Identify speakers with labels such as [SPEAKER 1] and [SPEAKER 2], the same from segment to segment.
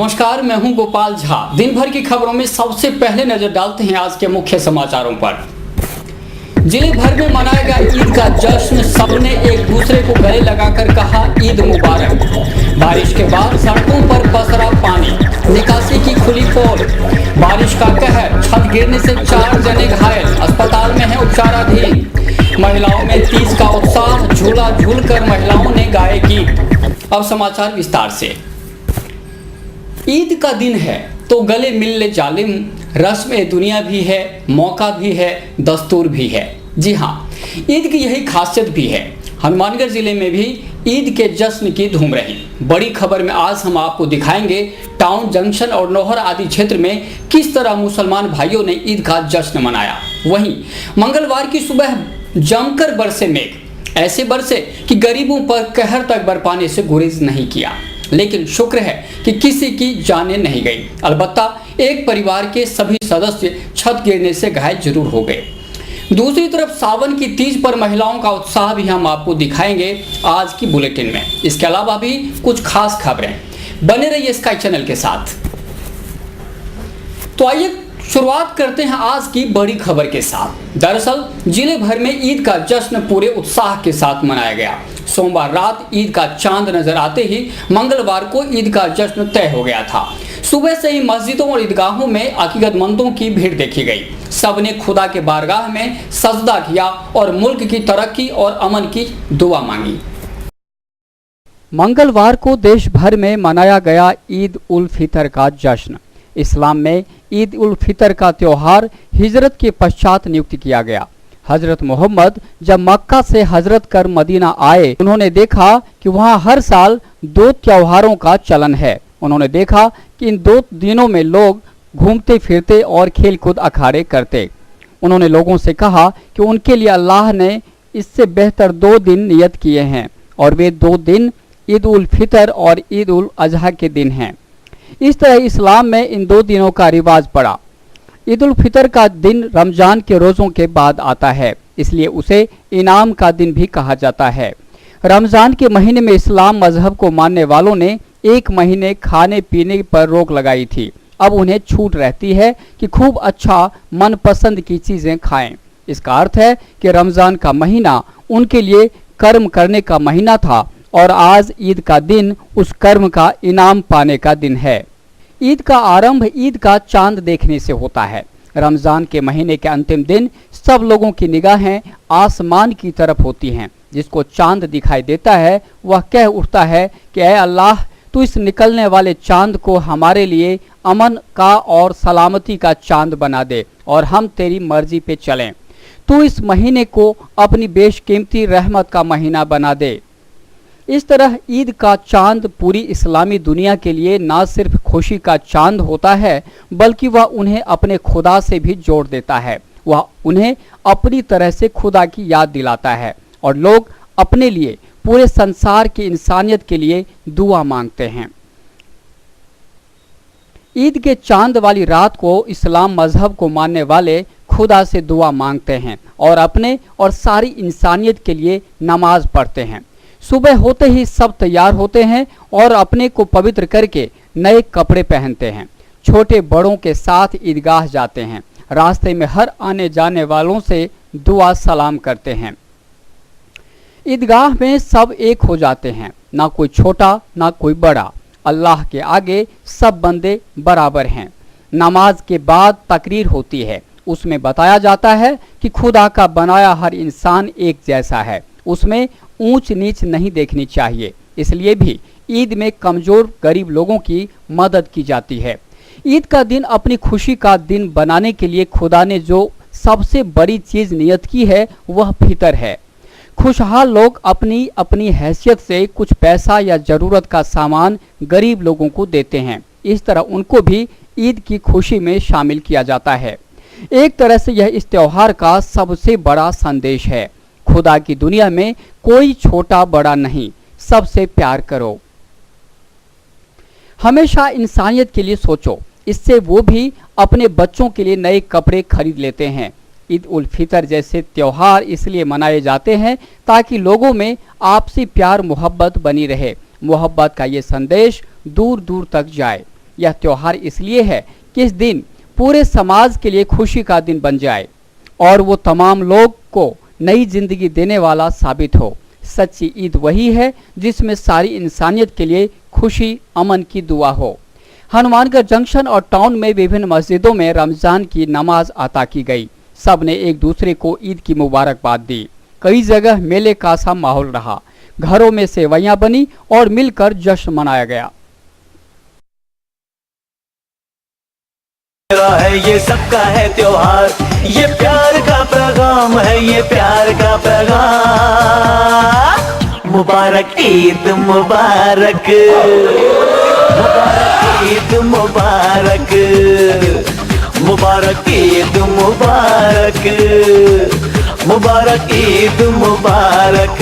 [SPEAKER 1] नमस्कार, मैं हूं गोपाल झा। दिन भर की खबरों में सबसे पहले नजर डालते हैं आज के मुख्य समाचारों पर। जिले भर में मनाया गया ईद का जश्न, सबने एक दूसरे को गले लगाकर कहा ईद मुबारक। बारिश के बाद सड़कों पर पसरा पानी, निकासी की खुली पोल। बारिश का कहर, छत गिरने से 4 जने घायल, अस्पताल में है उपचाराधीन। महिलाओं में तीज का उत्साह, झूला झूलकर महिलाओं ने गाए गीत। अब समाचार विस्तार से। ईद का दिन है तो गले मिलने जालिम, रस्म दुनिया भी है, मौका भी है, दस्तूर भी है। जी हाँ, ईद की यही खासियत भी है। हनुमानगढ़ जिले में भी ईद के जश्न की धूम रही। बड़ी खबर में आज हम आपको दिखाएंगे टाउन जंक्शन और नौहर आदि क्षेत्र में किस तरह मुसलमान भाइयों ने ईद का जश्न मनाया। वहीं मंगलवार की सुबह जमकर बरसे मेघ, ऐसे बरसे कि गरीबों पर कहर तक बरपाने से गुरेज नहीं किया। लेकिन शुक्र है कि किसी की जानें नहीं गई। अलबत्ता एक परिवार के सभी सदस्य छत गिरने से घायल जरूर हो गए। दूसरी तरफ सावन की तीज पर महिलाओं का उत्साह भी हम आपको दिखाएंगे आज की बुलेटिन में। इसके अलावा भी कुछ खास खबरें, बने रहिए स्काई चैनल के साथ। तो आइए शुरुआत करते हैं आज की बड़ी खबर के साथ। दरअसल जिले भर में ईद का जश्न पूरे उत्साह के साथ मनाया गया। सोमवार रात ईद का चांद नजर आते ही मंगलवार को ईद का जश्न तय हो गया था। सुबह से ही मस्जिदों और ईदगाहों में अकीदतमंदों की भीड़ देखी गई। सबने खुदा के बारगाह में सजदा किया और मुल्क की तरक्की और अमन की दुआ मांगी। मंगलवार को देश भर में मनाया गया ईद उल फितर का जश्न। इस्लाम में ईद उल फितर का त्योहार हिजरत के पश्चात नियुक्त किया गया। हजरत मोहम्मद जब मक्का से हजरत कर मदीना आए, उन्होंने देखा कि वहाँ हर साल 2 त्योहारों का चलन है। उन्होंने देखा कि इन 2 दिनों में लोग घूमते फिरते और खेल कूद अखाड़े करते। उन्होंने लोगों से कहा कि उनके लिए अल्लाह ने इससे बेहतर 2 दिन नियत किए हैं और वे 2 दिन ईद उल फितर और ईद उल अजहा के दिन हैं। इस तरह इस्लाम में इन 2 दिनों का रिवाज पड़ा। ईद उल फितर का दिन रमजान के रोज़ों के बाद आता है, इसलिए उसे इनाम का दिन भी कहा जाता है। रमजान के महीने में इस्लाम मजहब को मानने वालों ने 1 महीने खाने पीने पर रोक लगाई थी। अब उन्हें छूट रहती है कि खूब अच्छा मनपसंद की चीज़ें खाएं। इसका अर्थ है कि रमजान का महीना उनके लिए कर्म करने का महीना था और आज ईद का दिन उस कर्म का इनाम पाने का दिन है। ईद का आरंभ ईद का चांद देखने से होता है। रमजान के महीने के अंतिम दिन सब लोगों की निगाहें आसमान की तरफ होती हैं। जिसको चांद दिखाई देता है वह कह उठता है कि ऐ अल्लाह, तू इस निकलने वाले चांद को हमारे लिए अमन का और सलामती का चांद बना दे और हम तेरी मर्जी पे चलें। तू इस महीने को अपनी बेशकीमती रहमत का महीना बना दे। इस तरह ईद का चांद पूरी इस्लामी दुनिया के लिए न सिर्फ खुशी का चांद होता है, बल्कि वह उन्हें अपने खुदा से भी जोड़ देता है। वह उन्हें अपनी तरह से खुदा की याद दिलाता है और लोग अपने लिए, पूरे संसार की इंसानियत के लिए दुआ मांगते हैं। ईद के चांद वाली रात को इस्लाम मजहब को मानने वाले खुदा से दुआ मांगते हैं और अपने और सारी इंसानियत के लिए नमाज पढ़ते हैं। सुबह होते ही सब तैयार होते हैं और अपने को पवित्र करके नए कपड़े पहनते हैं। छोटे बड़ों के साथ ईदगाह जाते हैं। रास्ते में हर आने जाने वालों से दुआ सलाम करते हैं। ईदगाह में सब एक हो जाते हैं, ना कोई छोटा ना कोई बड़ा। अल्लाह के आगे सब बंदे बराबर हैं। नमाज के बाद तकरीर होती है। उसमें बताया जाता है कि खुदा का बनाया हर इंसान एक जैसा है, उसमें ऊंच नीच नहीं देखनी चाहिए। इसलिए भी ईद में कमजोर गरीब लोगों की मदद की जाती है। ईद का दिन अपनी खुशी का दिन बनाने के लिए खुदा ने जो सबसे बड़ी चीज नियत की है वह फितर है। खुशहाल लोग अपनी अपनी हैसियत से कुछ पैसा या जरूरत का सामान गरीब लोगों को देते हैं। इस तरह उनको भी ईद की खुशी में शामिल किया जाता है। एक तरह से यह इस त्योहार का सबसे बड़ा संदेश है। खुदा की दुनिया में कोई छोटा बड़ा नहीं, सबसे प्यार करो। हमेशा इंसानियत के लिए सोचो। इससे वो भी अपने बच्चों के लिए नए कपड़े खरीद लेते हैं। ईद उल फितर जैसे त्योहार इसलिए मनाए जाते हैं ताकि लोगों में आपसी प्यार मोहब्बत बनी रहे। मोहब्बत का ये संदेश दूर दूर तक जाए। यह त्योहार इसलिए है कि इस दिन पूरे समाज के लिए खुशी का दिन बन जाए और वो तमाम लोग को नई जिंदगी देने वाला साबित हो। सच्ची ईद वही है जिसमें सारी इंसानियत के लिए खुशी अमन की दुआ हो। हनुमानगढ़ जंक्शन और टाउन में विभिन्न मस्जिदों में रमजान की नमाज अता की गई। सब ने एक दूसरे को ईद की मुबारकबाद दी। कई जगह मेले का सा माहौल रहा। घरों में सेवैयां बनी और मिलकर जश्न मनाया गया।
[SPEAKER 2] है ये सबका है त्योहार, ये प्यार का पैगाम है, ये प्यार का पैगाम। मुबारक ईद मुबारक, मुबारक ईद मुबारक, मुबारक ईद मुबारक, मुबारक ईद मुबारक।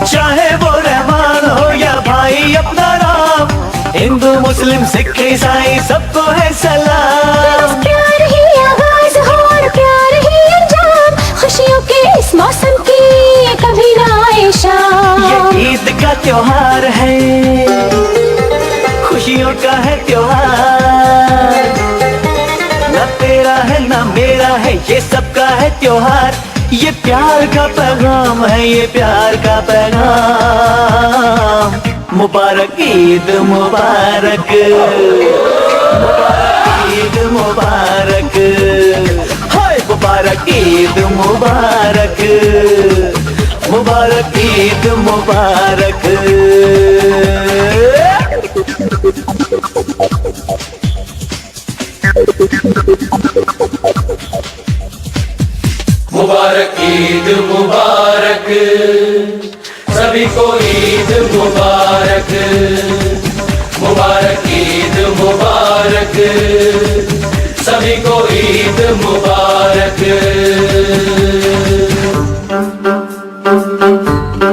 [SPEAKER 2] चाहे वो रहमान हो या भाई अपना राम, हिंदू मुस्लिम सिख ईसाई सबको है सलाम।
[SPEAKER 3] प्यार ही आगाज हो और प्यार ही अंजाम, खुशियों के इस मौसम की कभी ना आए शाम।
[SPEAKER 2] ये ईद का त्योहार है, खुशियों का है त्योहार। न तेरा है न मेरा है, ये सबका है त्योहार। ये प्यार का पैगाम है, ये प्यार का पैगाम। मुबारक ईद मुबारक, मुबारक ईद मुबारक, हाय मुबारक ईद मुबारक, मुबारक ईद मुबारक।
[SPEAKER 4] मुबारक ईद मुबारक, सभी को ईद मुबारक। मुबारक ईद मुबारक, सभी को ईद मुबारक।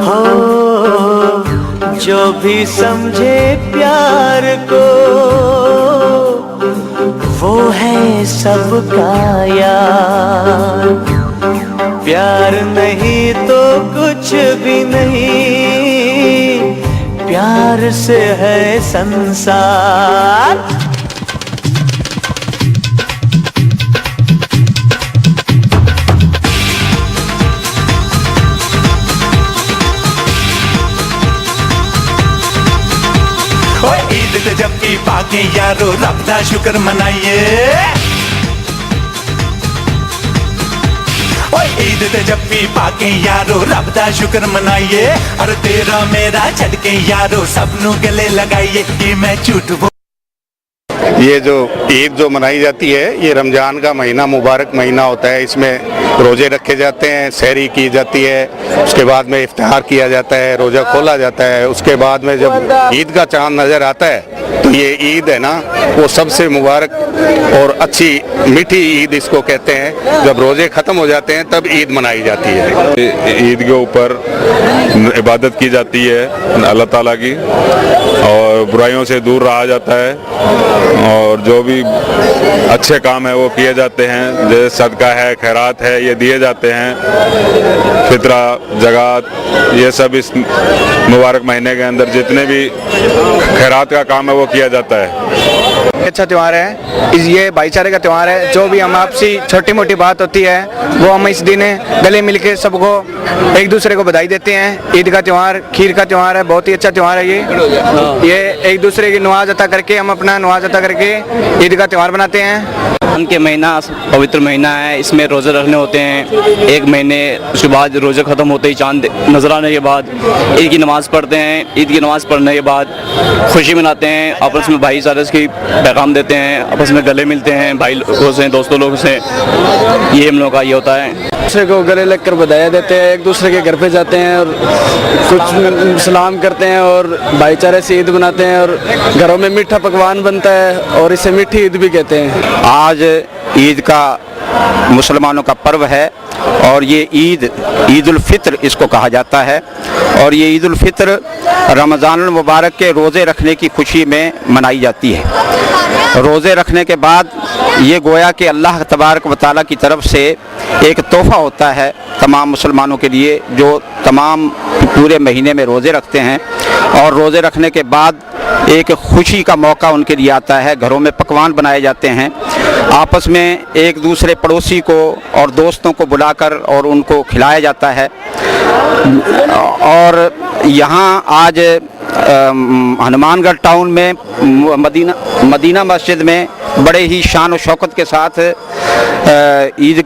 [SPEAKER 2] हो जो भी समझे प्यार को, वो है सबका यार। प्यार नहीं तो कुछ भी नहीं, प्यार से है संसार। ईद ते जब भी पाके यारो रब दा शुक्र मनाइए। ईद ते जब भी पाके यारो रब दा शुक्र मनाइए। और तेरा मेरा छड़ के यारो सब नू गले लगाइए। कि मैं झूठ
[SPEAKER 5] ये जो ईद जो मनाई जाती है, ये रमज़ान का महीना मुबारक महीना होता है। इसमें रोज़े रखे जाते हैं, सहरी की जाती है, उसके बाद में इफ्तार किया जाता है, रोज़ा खोला जाता है। उसके बाद में जब ईद का चांद नज़र आता है तो ये ईद है ना, वो सबसे मुबारक और अच्छी मीठी ईद इसको कहते हैं। जब रोज़े ख़त्म हो जाते हैं तब ईद मनाई जाती है।
[SPEAKER 6] ईद के ऊपर इबादत की जाती है अल्लाह ताला की, और बुराइयों से दूर रहा जाता है, और जो भी अच्छे काम है वो किए जाते हैं। जैसे सदका है, खैरात है, ये दिए जाते हैं। फितरा, ज़कात, ये सब इस मुबारक महीने के अंदर जितने भी खैरात का काम है वो किया जाता है।
[SPEAKER 7] अच्छा त्यौहार है, ये भाईचारे का त्यौहार है। जो भी हम आपसी छोटी मोटी बात होती है वो हम इस दिन गले मिलके सबको एक दूसरे को बधाई देते हैं। ईद का त्यौहार खीर का त्यौहार है, बहुत ही अच्छा त्यौहार है ये एक दूसरे की नवाज अता करके हम अपना नवाज अता करके ईद का त्यौहार बनाते हैं।
[SPEAKER 8] रमज़ान के महीना पवित्र महीना है, इसमें रोज़े रखने होते हैं 1 महीने। उसके बाद रोज़े ख़त्म होते ही चांद नजर आने के बाद ईद की नमाज़ पढ़ते हैं। ईद की नमाज़ पढ़ने के बाद खुशी मनाते हैं, आपस में भाईचारे की पैगाम देते हैं, आपस में गले मिलते हैं भाई लोगों से, दोस्तों लोगों से। ये हम लोगों का ये होता है।
[SPEAKER 7] दूसरे को गले लगकर बधाई देते हैं, एक दूसरे के घर पे जाते हैं और कुछ सलाम करते हैं और भाईचारे से ईद मनाते हैं और घरों में मीठा पकवान बनता है और इसे मीठी ईद भी कहते हैं।
[SPEAKER 9] आज ईद का मुसलमानों का पर्व है और ये ईद उल फित्र इसको कहा जाता है। और ये ईद उल फित्र रमज़ानुल मुबारक के रोज़े रखने की खुशी में मनाई जाती है। रोज़े रखने के बाद ये गोया कि अल्लाह तबारक व तआला की तरफ से एक तोहफ़ा होता है तमाम मुसलमानों के लिए, जो तमाम पूरे महीने में रोज़े रखते हैं। और रोज़े रखने के बाद एक खुशी का मौका उनके लिए आता है। घरों में पकवान बनाए जाते हैं, आपस में एक दूसरे पड़ोसी को और दोस्तों को बुलाकर और उनको खिलाया जाता है। और यहाँ आज हनुमानगढ़ टाउन में मदीना मस्जिद में बड़े ही शान और शौकत के साथ ईद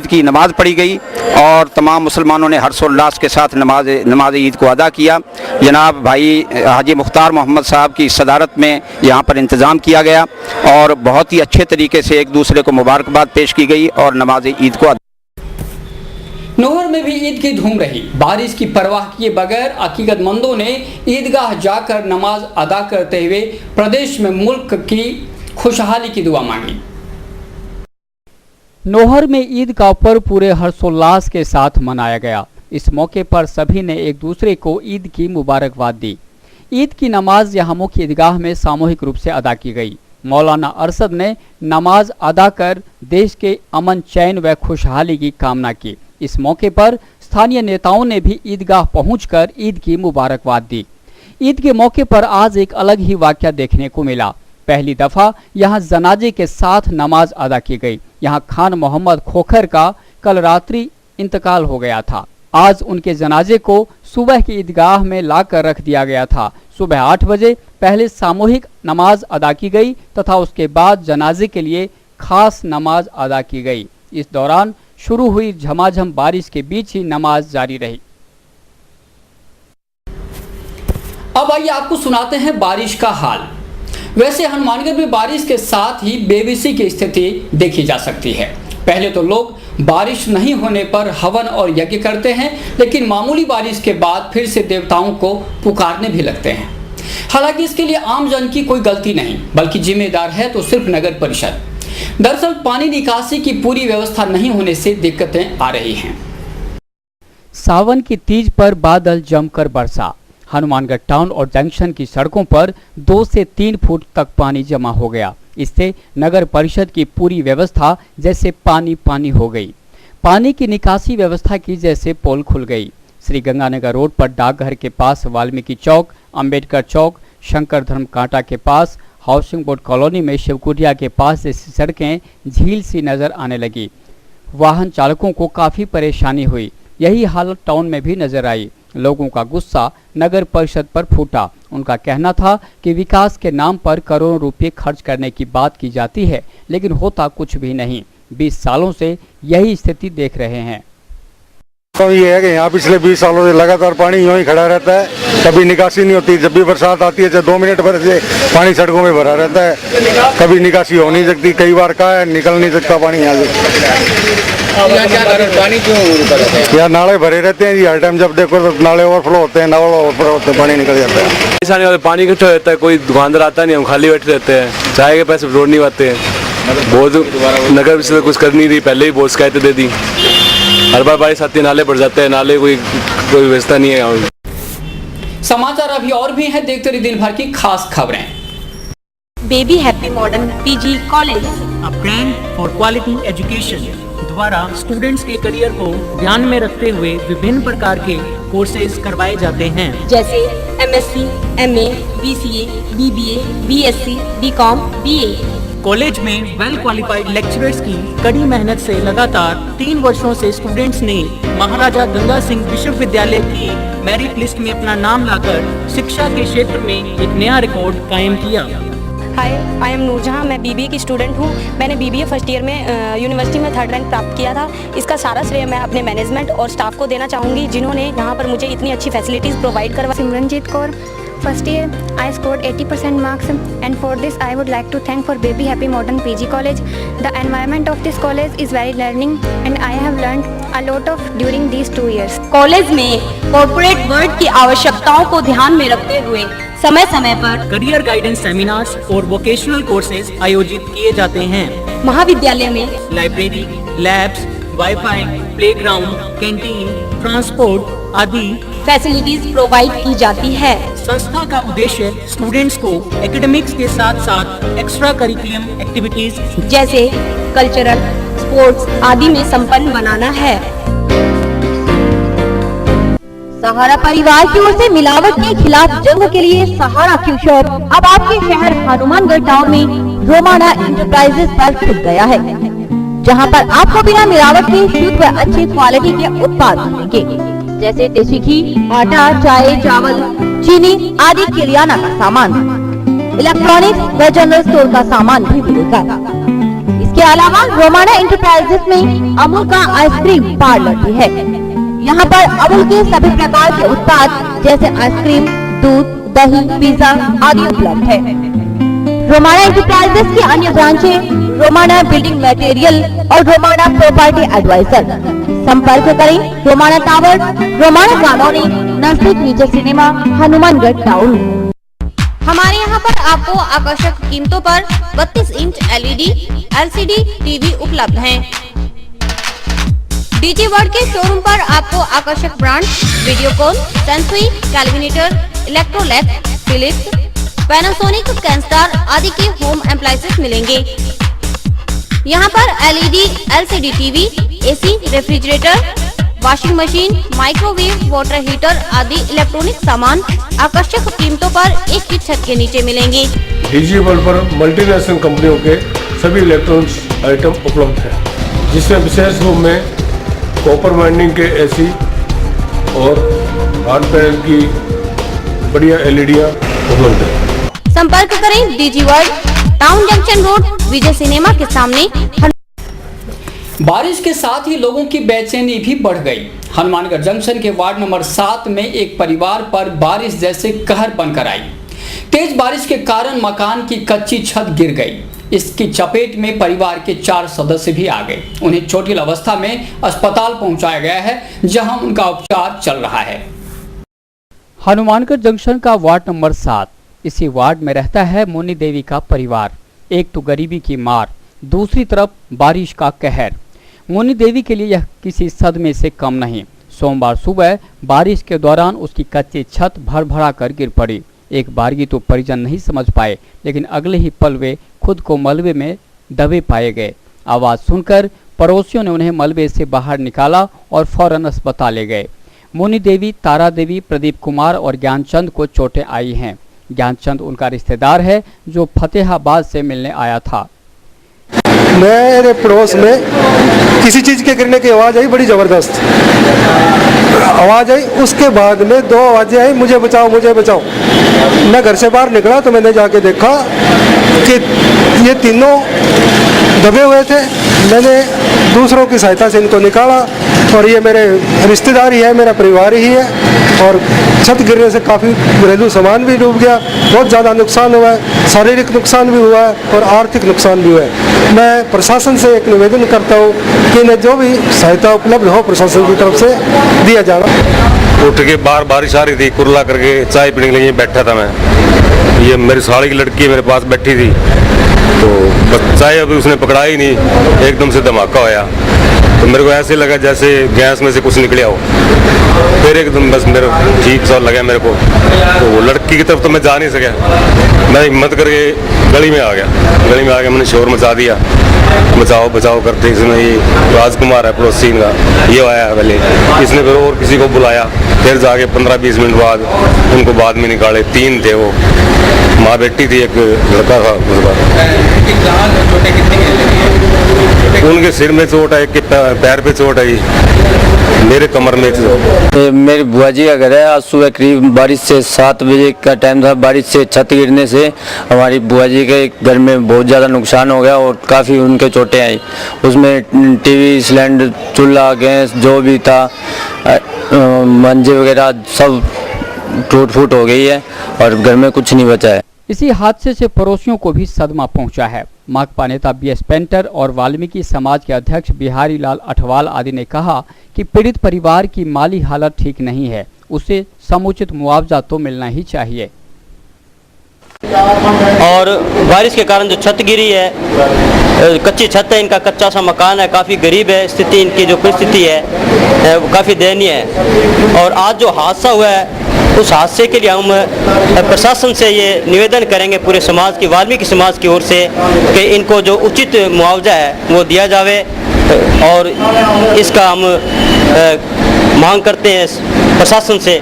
[SPEAKER 9] की नमाज पढ़ी गई और तमाम मुसलमानों ने हर्षोल्लास के साथ नमाज ईद को अदा किया। जनाब भाई हाजी मुख्तार मोहम्मद साहब की सदारत में यहाँ पर इंतज़ाम किया गया और बहुत ही अच्छे तरीके से एक दूसरे को मुबारकबाद पेश की गई और नमाज ईद को
[SPEAKER 1] नौहर में भी ईद की धूम रही। बारिश की परवाह किए बगैर अकीदतमंदों ने ईदगाह जाकर नमाज अदा करते हुए प्रदेश में मुल्क की खुशहाली की दुआ मांगी। नौहर में ईद का पर्व पूरे हर्षोल्लास के साथ मनाया गया। इस मौके पर सभी ने एक दूसरे को ईद की मुबारकबाद दी। ईद की नमाज यहाँ मुख्य ईदगाह में सामूहिक रूप से अदा की गई। मौलाना अरशद ने नमाज अदा कर देश के अमन चैन व खुशहाली की कामना की। इस मौके पर स्थानीय नेताओं ने भी ईदगाह पहुंचकर ईद की मुबारकबाद दी। ईद के मौके पर आज एक अलग ही वाकया देखने को मिला। पहली दफा यहां जनाजे के साथ नमाज अदा की गई। यहां खान मोहम्मद खोखर का कल रात्रि इंतकाल हो गया था। आज उनके जनाजे को सुबह की ईदगाह में लाकर रख दिया गया था। सुबह 8 बजे पहले सामूहिक नमाज अदा की गई तथा उसके बाद जनाजे के लिए खास नमाज अदा की गई। इस दौरान शुरू हुई झमाझम बारिश के बीच ही नमाज जारी रही। अब आइए आपको सुनाते हैं बारिश का हाल। वैसे हनुमानगढ़ में बारिश के साथ ही बेबसी की स्थिति देखी जा सकती है। पहले तो लोग बारिश नहीं होने पर हवन और यज्ञ करते हैं, लेकिन मामूली बारिश के बाद फिर से देवताओं को पुकारने भी लगते हैं। हालांकि इसके लिए आम जन की कोई गलती नहीं, बल्कि जिम्मेदार है तो सिर्फ नगर परिषद। दरअसल पानी निकासी की पूरी व्यवस्था नहीं होने से दिक्कतें आ रही हैं। सावन की तीज पर बादल जमकर बरसा। हनुमानगढ़ टाउन और जंक्शन की सड़कों पर 2 से 3 फुट तक पानी जमा हो गया। इससे नगर परिषद की पूरी व्यवस्था जैसे पानी पानी हो गई। पानी की निकासी व्यवस्था की जैसे पोल खुल गई। श्री गंगानगर रोड पर डाकघर के पास वाल्मीकि चौक, अंबेडकर चौक, शंकर धर्म कांटा के पास, हाउसिंग बोर्ड कॉलोनी में शिवकुटिया के पास जैसी सड़कें झील सी नजर आने लगी। वाहन चालकों को काफ़ी परेशानी हुई। यही हालत टाउन में भी नजर आई। लोगों का गुस्सा नगर परिषद पर फूटा। उनका कहना था कि विकास के नाम पर करोड़ों रुपए खर्च करने की बात की जाती है, लेकिन होता कुछ भी नहीं। 20 सालों से यही स्थिति देख रहे हैं।
[SPEAKER 10] तो ये है कि यहाँ पिछले 20 सालों से लगातार पानी यूं ही खड़ा रहता है, कभी निकासी नहीं होती। जब भी बरसात आती है चाहे 2 मिनट भर से पानी सड़कों में भरा रहता है, कभी निकासी हो नहीं सकती। कई बार कहा है निकल नहीं सकता पानी यहाँ से।
[SPEAKER 7] पानी क्यों
[SPEAKER 10] यहाँ नाले भरे रहते हैं जी, हर टाइम जब देखो तो नाले ओवरफ्लो होते हैं, नाले ओवरफ्लो होते हैं, पानी निकल जाता है।
[SPEAKER 11] किसान वाले पानी इकट्ठा रहता है, कोई दुकानदार आता नहीं, हम खाली बैठे रहते हैं, चाय के पैसे रोड नहीं पाते हैं। बहुत नगर परिषद कुछ कर नहीं रही, पहले ही बहुत शिकायतें दे दी। हर बार बारिश आती है नाले भर जाते हैं, नाले कोई व्यवस्था नहीं है।
[SPEAKER 1] समाचार अभी और भी हैं, देखते रहिए दिन भर की खास खबरें।
[SPEAKER 12] Baby happy modern PG college,
[SPEAKER 13] a brand for quality education द्वारा स्टूडेंट्स के करियर को ध्यान में रखते हुए विभिन्न प्रकार के कोर्सेज करवाए जाते हैं,
[SPEAKER 12] जैसे MSc, MA, BCA, BBA, BSc, BCom, BA।
[SPEAKER 13] College में वेल क्वालिफाइड लेक्चरर्स की कड़ी मेहनत से लगातार 3 वर्षों से स्टूडेंट्स ने महाराजा गंगा सिंह विश्वविद्यालय की मेरिट लिस्ट में अपना नाम लाकर शिक्षा के क्षेत्र में एक नया रिकॉर्ड कायम किया।
[SPEAKER 14] हाय, आई एम नूरजहां, मैं BBA की स्टूडेंट हूं। मैंने BBA फर्स्ट ईयर में यूनिवर्सिटी में 3rd रैंक प्राप्त किया था। इसका सारा श्रेय मैं अपने मैनेजमेंट और स्टाफ को देना चाहूँगी, जिन्होंने यहाँ पर मुझे इतनी अच्छी फैसिलिटीज़ प्रोवाइड करवा।
[SPEAKER 15] Simranjeet Kaur, first year. I scored 80% marks, and for this I would like to thank for Baby Happy Modern PG College. The environment of this college is very learning, and I have learned a lot of during these 2 years.
[SPEAKER 12] College में corporate world की आवश्यकताओं को ध्यान में रखते हुए समय समय पर
[SPEAKER 13] करियर गाइडेंस सेमिनार्स और वोकेशनल कोर्सेज आयोजित किए जाते हैं।
[SPEAKER 12] महाविद्यालय में
[SPEAKER 13] library, labs, wifi, playground, canteen, transport आदि
[SPEAKER 12] फैसिलिटीज प्रोवाइड की जाती है।
[SPEAKER 13] संस्था का उद्देश्य स्टूडेंट्स को एकेडमिक्स के साथ साथ एक्स्ट्रा करिकुलम एक्टिविटीज
[SPEAKER 12] जैसे कल्चरल, स्पोर्ट्स आदि में संपन्न बनाना है। सहारा परिवार की ओर से मिलावट के खिलाफ जंग के लिए सहारा क्यू शॉप अब आपके शहर हनुमानगढ़ टाउन में रोमाना इंटरप्राइजेस पर खुल गया है, जहां पर आपको बिना मिलावट के शुद्ध व अच्छी क्वालिटी के उत्पाद मिलेंगे, जैसे देसी घी, आटा, चाय, चावल, चीनी आदि किराना का सामान, इलेक्ट्रॉनिक्स व जनरल स्टोर का सामान भी मिलेगा। इसके अलावा रोमाना इंटरप्राइजेस में अमूल का आइसक्रीम पार्लर भी है। यहाँ पर अमूल के सभी प्रकार के उत्पाद जैसे आइसक्रीम, दूध, दही, पिज्जा आदि उपलब्ध है। रोमाना इंटरप्राइजेस की अन्य ब्रांचें रोमाना बिल्डिंग मटेरियल और रोमाना प्रॉपर्टी एडवाइजर। संपर्क करें रोमाना टावर, रोमाना कॉलोनी, नजदीक विजय सिनेमा, हनुमानगढ़ टाउन। हमारे यहाँ पर आपको आकर्षक कीमतों पर 32 इंच LED, LCD टीवी उपलब्ध हैं। डीजी वर्ल्ड के शोरूम पर आपको आकर्षक brand Videocon, Sansui, Kelvinator, Electrolux, Philips, Panasonic, Kenstar आदि के होम अप्लायंसेस मिलेंगे। यहाँ पर LED, LCD TV, AC, refrigerator, washing machine, microwave, water heater आदि इलेक्ट्रॉनिक सामान आकर्षक कीमतों पर एक ही छत के नीचे मिलेंगे।
[SPEAKER 16] डीजी वर्ल्ड पर मल्टीनेशनल कंपनियों के सभी इलेक्ट्रॉनिक्स आइटम उपलब्ध है, जिसमें विशेष रूप में कॉपर वाइंडिंग के AC और हार्ड पैनल की बढ़िया LEDयां उपलब्ध है।
[SPEAKER 12] संपर्क करें DG world, town junction road, Vijay cinema के सामने।
[SPEAKER 1] बारिश के साथ ही लोगों की बेचैनी भी बढ़ गई। हनुमानगढ़ जंक्शन के वार्ड नंबर 7 में एक परिवार पर बारिश जैसे कहर बनकर आई। तेज बारिश के कारण मकान की कच्ची छत गिर गई। इसकी चपेट में परिवार के 4 सदस्य भी आ गए। उन्हें चोटिल अवस्था में अस्पताल पहुंचाया गया है, जहां उनका उपचार चल रहा है। हनुमानगढ़ जंक्शन का वार्ड नंबर 7, इसी वार्ड में रहता है मोनी देवी का परिवार। एक तो गरीबी की मार, दूसरी तरफ बारिश का कहर। मोनी देवी के लिए यह किसी सदमे से कम नहीं। सोमवार सुबह बारिश के दौरान उसकी कच्ची छत भर कर गिर पड़ी। एक बारगी तो परिजन नहीं समझ पाए, लेकिन अगले ही पल वे खुद को मलबे में दबे पाए गए। आवाज़ सुनकर पड़ोसियों ने उन्हें मलबे से बाहर निकाला और फौरन अस्पताल ले गए। मोनी देवी, तारा देवी, प्रदीप कुमार और ज्ञानचंद को चोटें आई हैं। ज्ञानचंद उनका रिश्तेदार है जो फतेहाबाद से मिलने आया था।
[SPEAKER 10] मेरे पड़ोस में किसी चीज़ के गिरने की आवाज़ आई, बड़ी ज़बरदस्त आवाज़ आई। उसके बाद में 2 आवाज़ें आई, मुझे बचाओ मुझे बचाओ। मैं घर से बाहर निकला तो मैंने जाके देखा कि ये तीनों दबे हुए थे। मैंने दूसरों की सहायता से इनको निकाला और ये मेरे रिश्तेदार ही है, मेरा परिवार ही है। और छत गिरने से काफ़ी घरेलू सामान भी डूब गया, बहुत ज़्यादा नुकसान हुआ है, शारीरिक नुकसान भी हुआ है और आर्थिक नुकसान भी हुआ है। मैं प्रशासन से एक निवेदन करता हूँ कि इन्हें जो भी सहायता उपलब्ध हो प्रशासन की तरफ से दिया जाना।
[SPEAKER 6] उठ के बाहर बारिश आ रही थी, कुरला करके चाय पीने के लिए बैठा था मैं। ये मेरी साड़ी की लड़की मेरे पास बैठी थी, तो बस चाय अभी उसने पकड़ा ही नहीं, एकदम से धमाका होया। तो मेरे को ऐसे लगा जैसे गैस में से कुछ निकलिया हो। फिर एकदम बस मेरे ठीक सा लगा मेरे को, तो वो लड़की की तरफ तो मैं जा नहीं सका। मैं हिम्मत करके गली में आ गया। गली में आके मैंने शोर मचा दिया, बचाओ बचाओ करते। इसमें ये राजकुमार है पड़ोसी का, ये आया पहले, इसने फिर और किसी को बुलाया। फिर जाके 15-20 मिनट बाद उनको बाद में निकाले। 3 थे वो, माँ बेटी थी, एक लड़का था। उनके सिर में चोट है, एक के पैर पे चोट है, मेरे कमर में चोट।
[SPEAKER 17] मेरी बुआ जी का घर है। आज सुबह करीब बारिश से 7 बजे का टाइम था। बारिश से छत गिरने से हमारी बुआ जी के घर में बहुत ज़्यादा नुकसान हो गया और काफ़ी उनके चोटें आई। उसमें टीवी, सिलेंडर, चूल्हा, गैस जो भी था, मंजे वगैरह सब टूट फूट हो गई है और घर में कुछ नहीं बचा है।
[SPEAKER 1] इसी हादसे से पड़ोसियों को भी सदमा पहुंचा है। माकपा नेता BS पेंटर और वाल्मीकि समाज के अध्यक्ष बिहारी लाल अठवाल आदि ने कहा कि पीड़ित परिवार की माली हालत ठीक नहीं है, उसे समुचित मुआवजा तो मिलना ही चाहिए।
[SPEAKER 18] और बारिश के कारण जो छत गिरी है, कच्ची छत है, इनका कच्चा सा मकान है, काफ़ी गरीब है स्थिति, इनकी जो परिस्थिति है वो काफ़ी दयनीय है। और आज जो हादसा हुआ है उस हादसे के लिए हम प्रशासन से ये निवेदन करेंगे पूरे समाज की, वाल्मीकि समाज की ओर से, कि इनको जो उचित मुआवजा है वो दिया जावे। और इसका हम मांग करते हैं प्रशासन से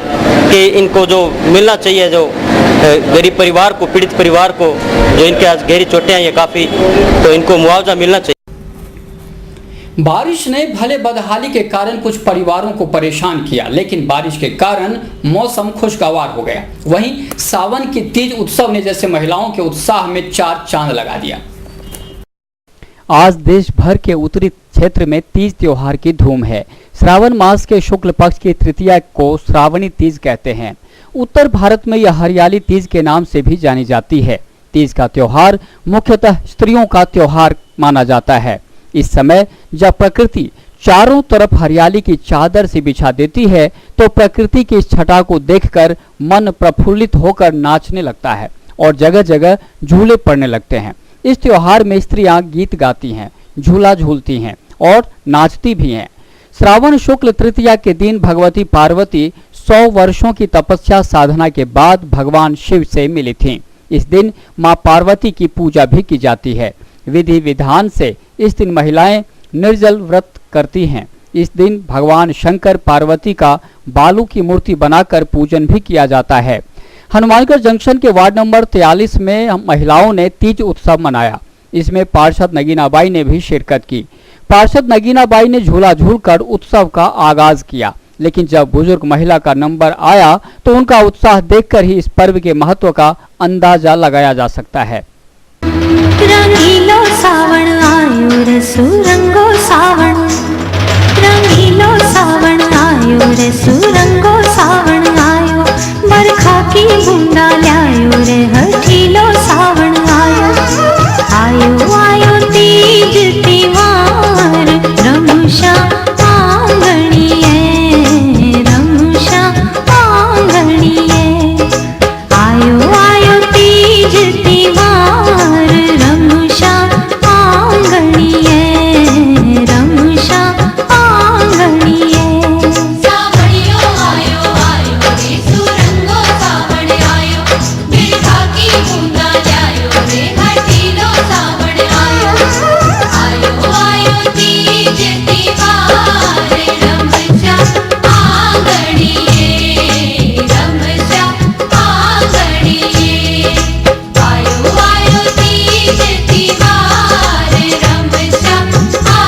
[SPEAKER 18] कि इनको जो मिलना चाहिए, जो गरीब परिवार को, पीड़ित परिवार को, जो इनके आज गहरी चोटें हैं ये काफ़ी, तो इनको मुआवजा मिलना चाहिए।
[SPEAKER 1] बारिश ने भले बदहाली के कारण कुछ परिवारों को परेशान किया, लेकिन बारिश के कारण मौसम खुशगवार हो गया। वहीं सावन की तीज उत्सव ने जैसे महिलाओं के उत्साह में चार चांद लगा दिया। आज देश भर के उत्तरी क्षेत्र में तीज त्योहार की धूम है। श्रावण मास के शुक्ल पक्ष की तृतीया को श्रावणी तीज कहते हैं। उत्तर भारत में यह हरियाली तीज के नाम से भी जानी जाती है। तीज का त्योहार मुख्यतः स्त्रियों का त्योहार माना जाता है। इस समय जब प्रकृति चारों तरफ हरियाली की चादर से बिछा देती है, तो प्रकृति की इस छटा को देखकर मन प्रफुल्लित होकर नाचने लगता है और जगह जगह झूले पड़ने लगते हैं। इस त्योहार में स्त्रियां गीत गाती हैं, झूला झूलती हैं और नाचती भी हैं। श्रावण शुक्ल तृतीया के दिन भगवती पार्वती 100 वर्षों की तपस्या साधना के बाद भगवान शिव से मिली थीं। इस दिन मां पार्वती की पूजा भी की जाती है। विधि विधान से इस दिन महिलाएं निर्जल व्रत करती हैं। इस दिन भगवान शंकर पार्वती का बालू की मूर्ति बनाकर पूजन भी किया जाता है। हनुमानगढ़ जंक्शन के वार्ड नंबर 43 में महिलाओं ने तीज उत्सव मनाया। इसमें पार्षद नगीनाबाई ने भी शिरकत की। पार्षद नगीनाबाई ने झूला झूलकर उत्सव का आगाज किया, लेकिन जब बुजुर्ग महिला का नंबर आया तो उनका उत्साह देखकर ही इस पर्व के महत्व का अंदाजा लगाया जा सकता है।
[SPEAKER 3] रंगीलो सावन आयो रे सुरंगो सावन, रंगीलो सावन आयो रे सुरंगो सावन आयो, बरखा की बूंदा लायो रे हठीलो सावन आयो, आयो आयो तीज त्योहार रमुषा आंगणिये, रमुषा आंगणिये, आयो आयो तीज त्योहार रमुषा आंगणिये, रमुषा आंगणिये। सावणियो आयो आयो रे सुरंगो सावण आयो, बिरखा की बूंदा लायो रे हठीलो सावण आयो, आयो आयो तीज त्योहार रमुषा आंगणिये, रमुषा आंगणिये, आयो आयो तीज त्योहार रमुषा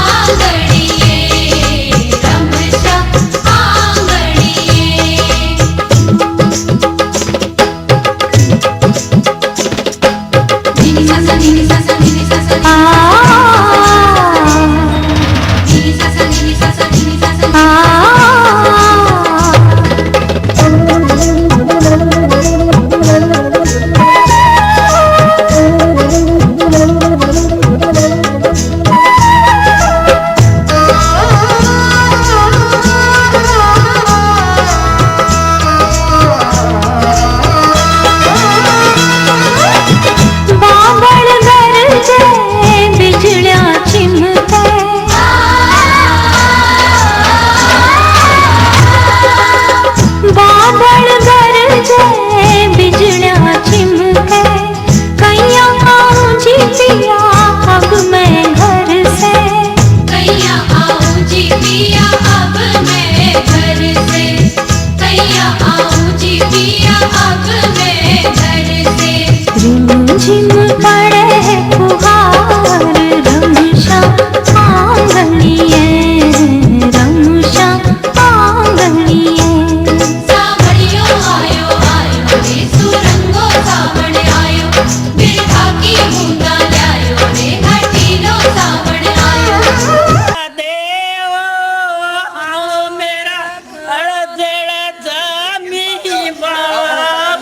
[SPEAKER 3] आंगणिये, रमुषा आंगणिये। नीनी सासा नीनी सासा नीनी सासा नीनी सासा नीनी सासा नीनी सासा बाबड़ गरजे बिजलियां चिमके, बाबड़ गरजे बिजलियां चिमके, कैया आऊं जी पिया अब मैं घर से, कैया आऊं जी पिया अब मैं घर से, कैया आऊं जी पिया अब मैं घर से, रिमझिम पड़े फुहार रमुषा आंगणिये, रमुषा आंगणिये। सावणियो आयो आयो रे सुरंगो सावण आयो, बिरखा की बूंदा लायो रे हठीलो सावण आयो।
[SPEAKER 19] मेरा अड़देड़ा जामी बाप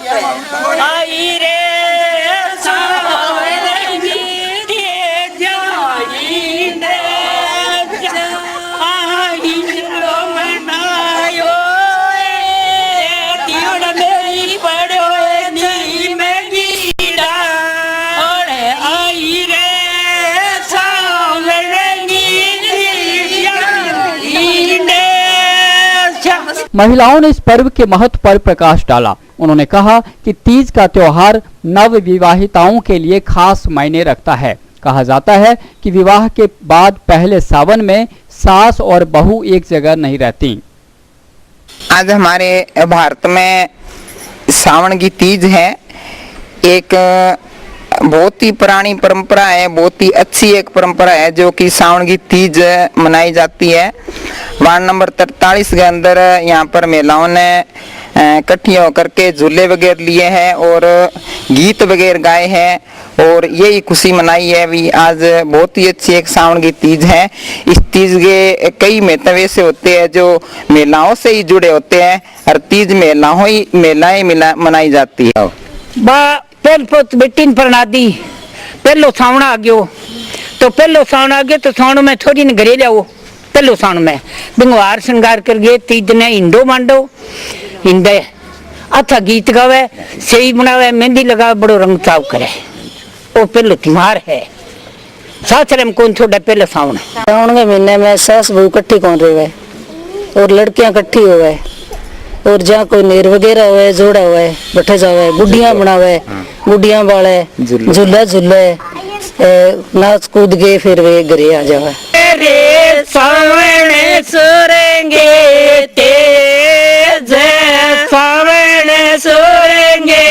[SPEAKER 1] महिलाओं ने इस पर्व के महत्व पर प्रकाश डाला। उन्होंने कहा कि तीज का त्योहार नव विवाहिताओं के लिए खास मायने रखता है। कहा जाता है कि विवाह के बाद पहले सावन में सास और बहू एक जगह नहीं रहती।
[SPEAKER 19] आज हमारे भारत में सावन की तीज है। एक बहुत ही पुरानी परंपरा है, बहुत ही अच्छी एक परंपरा है जो कि सावन की तीज मनाई जाती है। वार्ड नंबर 43 के अंदर यहाँ पर महिलाओं ने इकट्ठी होकर के झूले वगैरह लिए हैं और गीत वगैरह गाए हैं और यही खुशी मनाई है। भी आज बहुत ही अच्छी एक सावन की तीज है। इस तीज के कई महत्व ऐसे होते हैं जो महिलाओं से ही जुड़े होते हैं। हर तीज महिलाएं मनाई जाती है।
[SPEAKER 20] पहल पुत बेटीन प्रणादी पहलो सावण आ गयो तो पहलो सावण आ गयो तो सावण में थोड़ी न घरे जाओ। पहलो सावण में बिंगवार श्रृंगार कर गए। तीज ने हिंडो मांडो हिंदे अच्छा गीत गावे, सही बनावे, मेहंदी लगावे, बड़ो रंग चाव करे। वो पहलो त्योहार है। सासरे में कौन थोड़ा पहले सावण सावण के महीने में सास बहू इकट्ठी कौन रहे और लड़कियां इकट्ठी होवे और जहाँ कोई नेर वगैरह हुए जोड़ा हुए बैठे जावे, गुड्डियां बनावे, गुड्डियां बाले, झूला झूले, नाच कूद के फिर वे घरे आ जावे। रे सावण सुरेंगे तेज, सावण सुरेंगे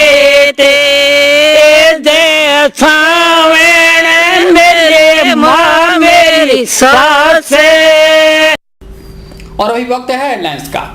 [SPEAKER 20] तेज, सावण मेरे माँ मेरी सास।
[SPEAKER 1] और अभी वक्त है हेडलाइंस का।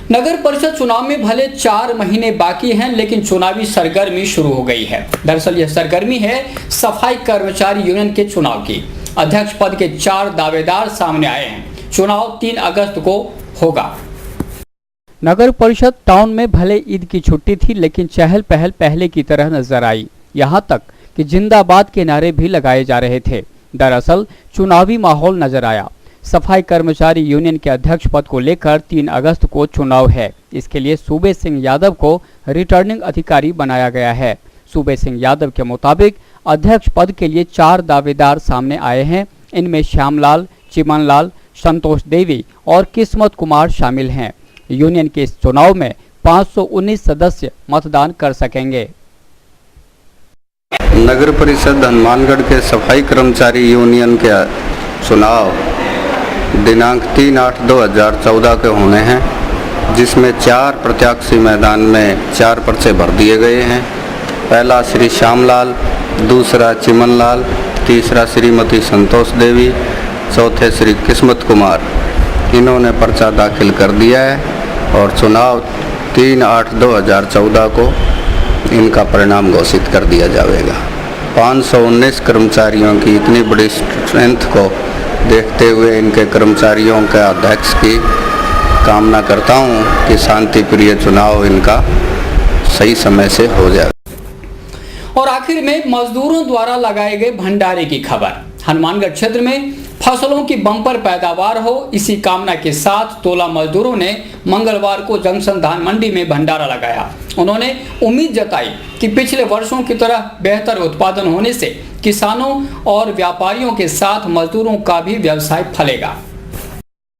[SPEAKER 1] नगर परिषद चुनाव में भले 4 महीने बाकी हैं, लेकिन चुनावी सरगर्मी शुरू हो गई है। दरअसल यह सरगर्मी है सफाई कर्मचारी यूनियन के चुनाव की। अध्यक्ष पद के 4 दावेदार सामने आए हैं। चुनाव 3 अगस्त को होगा। नगर परिषद टाउन में भले ईद की छुट्टी थी, लेकिन चहल पहल पहले की तरह नजर आई। यहां तक कि जिंदाबाद के नारे भी लगाए जा रहे थे। दरअसल चुनावी माहौल नजर आया। सफाई कर्मचारी यूनियन के अध्यक्ष पद को लेकर 3 अगस्त को चुनाव है। इसके लिए सूबे सिंह यादव को रिटर्निंग अधिकारी बनाया गया है। सूबे सिंह यादव के मुताबिक अध्यक्ष पद के लिए 4 दावेदार सामने आए हैं। इनमें श्यामलाल, चिमनलाल, संतोष देवी और किस्मत कुमार शामिल हैं। यूनियन के इस चुनाव में 519 सदस्य मतदान कर सकेंगे।
[SPEAKER 21] नगर परिषद हनुमानगढ़ के सफाई कर्मचारी यूनियन के चुनाव दिनांक 3/8/2014 के होने हैं, जिसमें 4 प्रत्याशी मैदान में 4 पर्चे भर दिए गए हैं। पहला श्री श्यामलाल, दूसरा चिमनलाल, तीसरा श्रीमती संतोष देवी, चौथे श्री किस्मत कुमार। इन्होंने पर्चा दाखिल कर दिया है और चुनाव 3/8/2014 को इनका परिणाम घोषित कर दिया जाएगा। 519 कर्मचारियों की इतनी बड़ी स्ट्रेंथ को देखते हुए इनके कर्मचारियों के अध्यक्ष की कामना करता हूं कि शांति प्रिय चुनाव इनका सही समय से हो जाए।
[SPEAKER 1] और आखिर में मजदूरों द्वारा लगाए गए भंडारे की खबर। हनुमानगढ़ क्षेत्र में फसलों की बम्पर पैदावार हो, इसी कामना के साथ तोला मजदूरों ने मंगलवार को जंक्शन धान मंडी में भंडारा लगाया। उन्होंने उम्मीद जताई कि पिछले वर्षों की तरह बेहतर उत्पादन होने से किसानों और व्यापारियों के साथ मजदूरों का भी व्यवसाय फलेगा।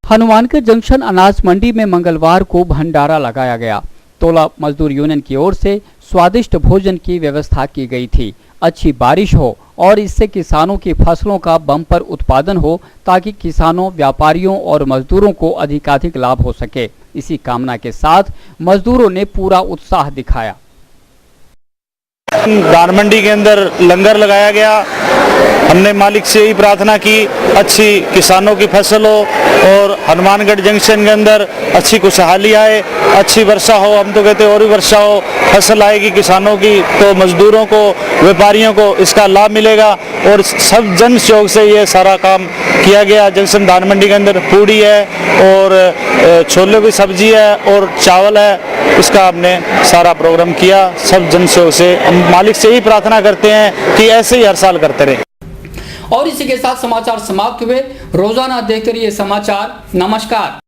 [SPEAKER 1] हनुमानगढ़ जंक्शन अनाज मंडी में मंगलवार को भंडारा लगाया गया। तोला मजदूर यूनियन की ओर से स्वादिष्ट भोजन की व्यवस्था की गई थी। अच्छी बारिश हो और इससे किसानों की फसलों का बम्पर उत्पादन हो, ताकि किसानों, व्यापारियों और मजदूरों को अधिकाधिक लाभ हो सके। इसी कामना के साथ मजदूरों ने पूरा उत्साह दिखाया।
[SPEAKER 4] धान मंडी के अंदर लंगर लगाया गया। हमने मालिक से यही प्रार्थना की अच्छी किसानों की फसल हो और हनुमानगढ़ जंक्शन के अंदर अच्छी खुशहाली आए, अच्छी वर्षा हो। हम तो कहते हैं और भी वर्षा हो, फसल आएगी किसानों की तो मजदूरों को, व्यापारियों को इसका लाभ मिलेगा। और सब जन सहयोग से ये सारा काम किया गया। जंक्शन धान मंडी के अंदर पूड़ी है और छोले की सब्जी है और चावल है, इसका हमने सारा प्रोग्राम किया सब जन सहयोग से। हम मालिक से यही प्रार्थना करते हैं कि ऐसे ही हर साल करते रहे।
[SPEAKER 1] और इसी के साथ समाचार समाप्त हुए। रोजाना देखते रहिए समाचार। नमस्कार।